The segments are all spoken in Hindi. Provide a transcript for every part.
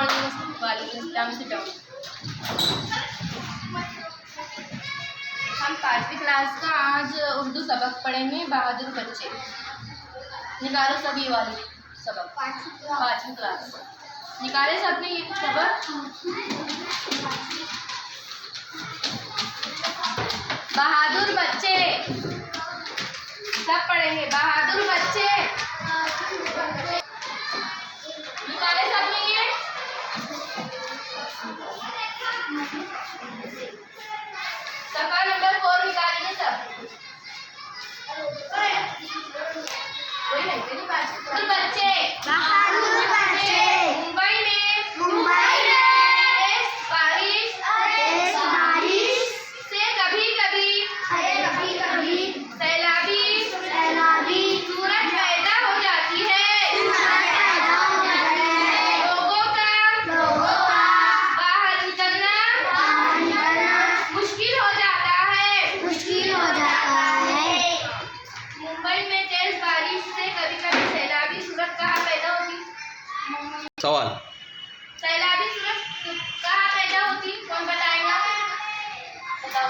वालेकुम से जाओ। हम 5वीं क्लास का आज उर्दू सबक पढ़ेंगे। बहादुर बच्चे। निकालो सब ये वाली सबक। 5वीं क्लास निकाले सबने ये सबक। बहादुर बच्चे सब पढ़ेंगे। बहादुर बच्चे निकाले सबने ये। सफा नंबर 4 निकालिए सब। बच्चे बहादुर बच्चे मुंबई में बारिश से कभी कभी सैलाबी सूरज पैदा हो जाती है। लोगों का बाहर निकलना मुश्किल हो जाता है। मुंबई में तेज बारिश से कभी कभी सैलाबी सूरज कहाँ पैदा होती? सवाल सैलाबी सूरज कहाँ पैदा होती? कौन बताएगा? बताओ।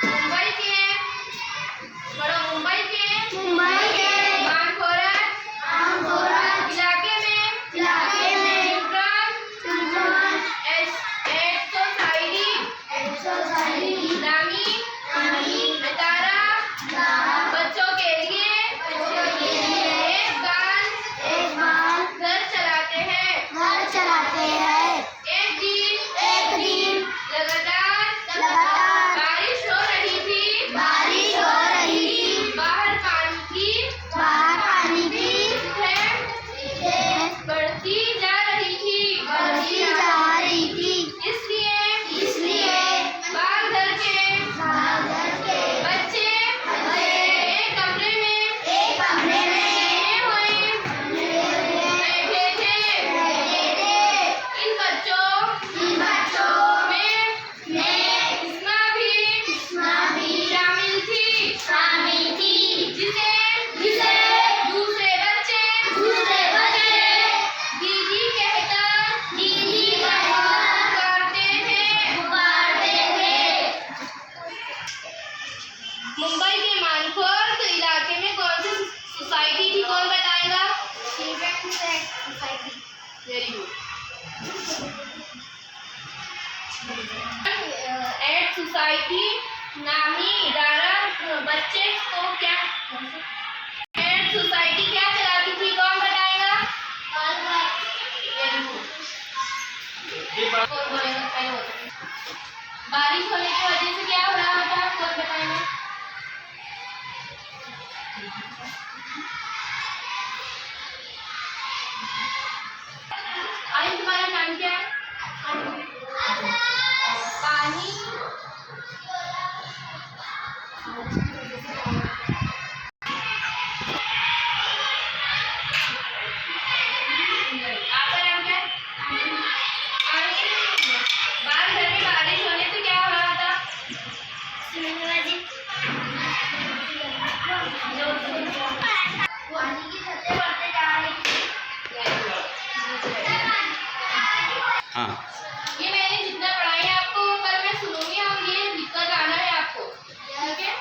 मुंबई के मानखोरा इलाके में सोसाइटी नामी अदारा बच्चों के लिए एक घर चलाते हैं। एक दिन लगातार बारिश हो रही थी। बाहर पानी की सतह बढ़ती जा रही थी। इसलिए बाहर घर के बच्चे एक कमरे में बैठे थे। इन बच्चों में इस्मा भी शामिल थी, जिसे दूसरे बच्चे दीदी कहकर पुकारते थे। मुंबई के मानखोर इलाके में कौन सी सोसाइटी थी? कौन बताएगा? Very good. एड सोसाइटी नामी इदारा बच्चे को क्या एड सोसाइटी क्या चलाती थी? कौन बताएगा? Very good. कौन बोलेगा? बारिश होने की वजह से क्या हो रहा था? कौन बताएगा? आज तुम्हारा नाम क्या है? पानी आपका नाम क्या है? बाहर घर में बारिश होने से क्या हो रहा था? पानी की सतह बढ़ते जा रही थी। हाँ ये मैंने जितना पढ़ाया है आपको कल मैं सुनूंगी और ये लिख कर लाना है आपको। ठीक है?